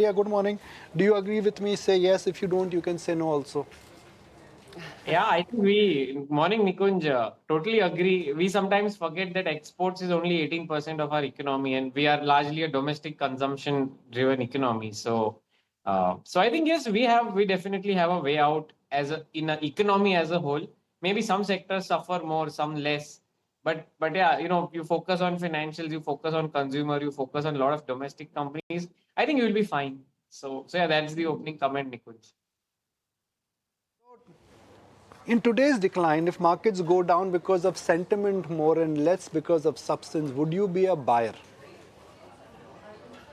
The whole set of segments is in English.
Yeah, good morning. Do you agree with me? Say yes. If you don't, you can say no also. Yeah, I think morning Nikunj, totally agree. We sometimes forget that exports is only 18% of our economy and we are largely a domestic consumption driven economy. So I think, yes, we definitely have a way out in an economy as a whole. Maybe some sectors suffer more, some less. But yeah, you focus on financials, you focus on consumer, you focus on a lot of domestic companies. I think you will be fine. So yeah, that's the opening comment, Nikunj. In today's decline, if markets go down because of sentiment more and less because of substance, would you be a buyer?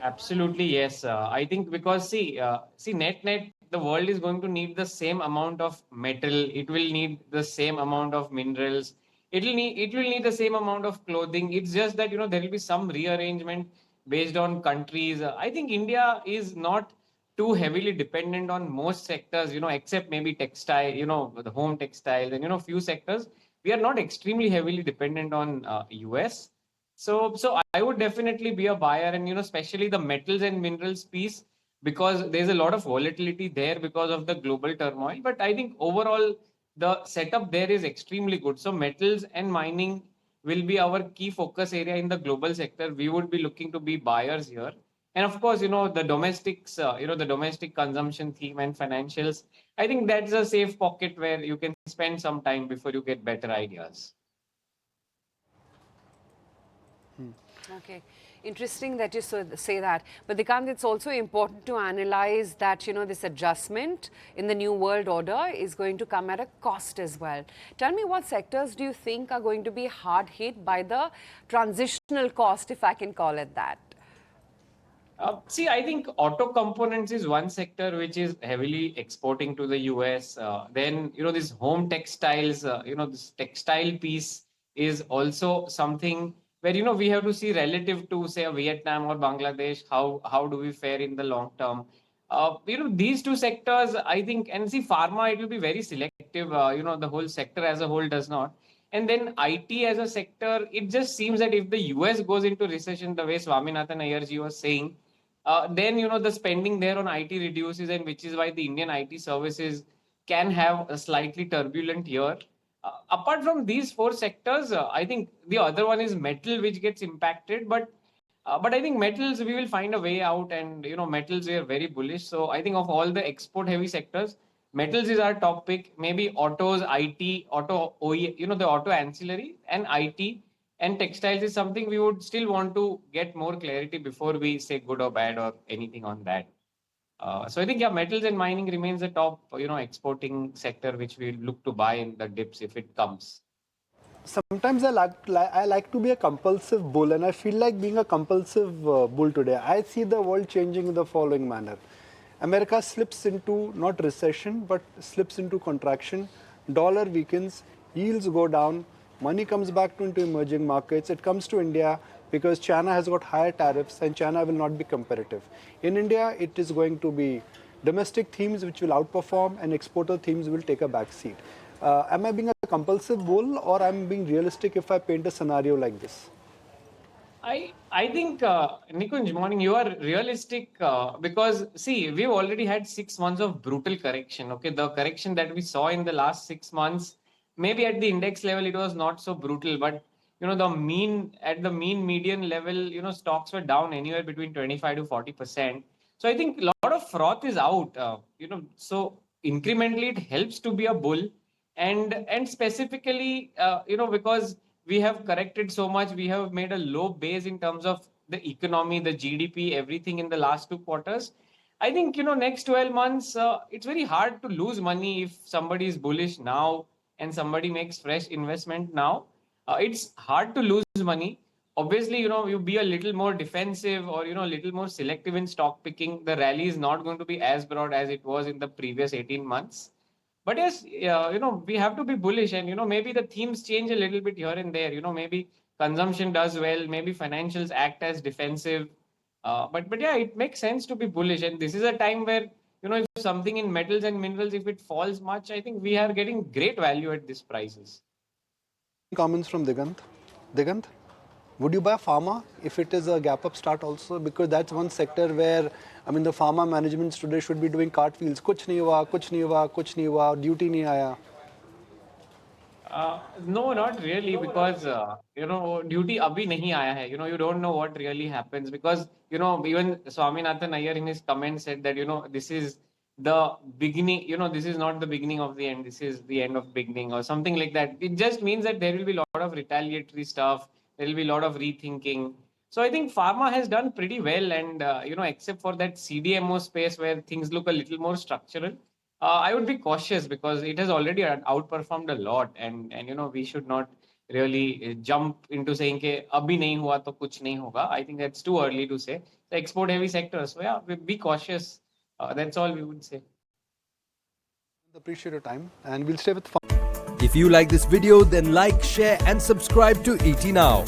Absolutely, yes. I think because net, the world is going to need the same amount of metal. It will need the same amount of minerals. It will need the same amount of clothing. It's just that there will be some rearrangement based on countries. I think India is not too heavily dependent on most sectors. Except maybe textile. The home textiles and few sectors. We are not extremely heavily dependent on US. So I would definitely be a buyer, and especially the metals and minerals piece, because there's a lot of volatility there because of the global turmoil. But I think overall the setup there is extremely good. So metals and mining will be our key focus area in the global sector. We would be looking to be buyers here. And of course, the domestics, the domestic consumption theme and financials. I think that's a safe pocket where you can spend some time before you get better ideas. Okay, interesting that you say that. But Digant, it's also important to analyze that, this adjustment in the new world order is going to come at a cost as well. Tell me, what sectors do you think are going to be hard hit by the transitional cost, if I can call it that? I think auto components is one sector which is heavily exporting to the US. Then, this home textiles, this textile piece is also something where, we have to see relative to, say, a Vietnam or Bangladesh, how do we fare in the long term. These two sectors, I think, and see, pharma, it will be very selective. The whole sector as a whole does not. And then IT as a sector, it just seems that if the US goes into recession, the way Swaminathan Iyer was saying, then the spending there on IT reduces, and which is why the Indian IT services can have a slightly turbulent year. Apart from these four sectors, I think the other one is metal, which gets impacted. But I think metals we will find a way out, and metals we are very bullish. So I think of all the export heavy sectors, metals is our top pick. Maybe autos, IT, auto OE, the auto ancillary and IT and textiles is something we would still want to get more clarity before we say good or bad or anything on that. So I think, yeah, metals and mining remains the top, exporting sector which we look to buy in the dips if it comes. Sometimes I like to be a compulsive bull, and I feel like being a compulsive bull today. I see the world changing in the following manner. America slips into not recession, but slips into contraction. Dollar weakens, yields go down, money comes back into emerging markets. It comes to India because China has got higher tariffs and China will not be competitive. In India, it is going to be domestic themes which will outperform and exporter themes will take a back seat. Am I being a compulsive bull, or I'm being realistic if I paint a scenario like this? I think Nikunj, morning, you are realistic because see, we've already had 6 months of brutal correction. Okay, the correction that we saw in the last 6 months, maybe at the index level it was not so brutal, but the mean median level, stocks were down anywhere between 25 to 40%. So I think a lot of froth is out. So incrementally it helps to be a bull, and specifically, because we have corrected so much, we have made a low base in terms of the economy, the GDP, everything in the last 2 quarters. I think next 12 months, it's very hard to lose money if somebody is bullish now and somebody makes fresh investment now. It's hard to lose money. Obviously, you be a little more defensive or a little more selective in stock picking. The rally is not going to be as broad as it was in the previous 18 months. But yes, we have to be bullish, and maybe the themes change a little bit here and there. Maybe consumption does well, maybe financials act as defensive. But yeah, it makes sense to be bullish, and this is a time where if something in metals and minerals, if it falls much, I think we are getting great value at these prices. Comments from Digant. Digant, would you buy pharma if it is a gap up start also? Because that's one sector where I mean, the pharma managements today should be doing cartwheels. कुछ नहीं हुआ, कुछ नहीं हुआ, कुछ नहीं हुआ, duty नहीं आया. No, not really, because duty abhi nahi aaya hai. You don't know what really happens, because even Swaminathan Iyer in his comment said that this is the beginning. This is not the beginning of the end. This is the end of beginning, or something like that. It just means that there will be a lot of retaliatory stuff. There will be a lot of rethinking. So I think pharma has done pretty well, and except for that CDMO space where things look a little more structural. I would be cautious because it has already outperformed a lot, and we should not really jump into saying कि अभी नहीं हुआ तो कुछ नहीं होगा. I think that's too early to say. The export heavy sector, so yeah, be cautious. That's all we would say. Appreciate your time, and we'll stay with. If you like this video, then like, share and subscribe to ET Now.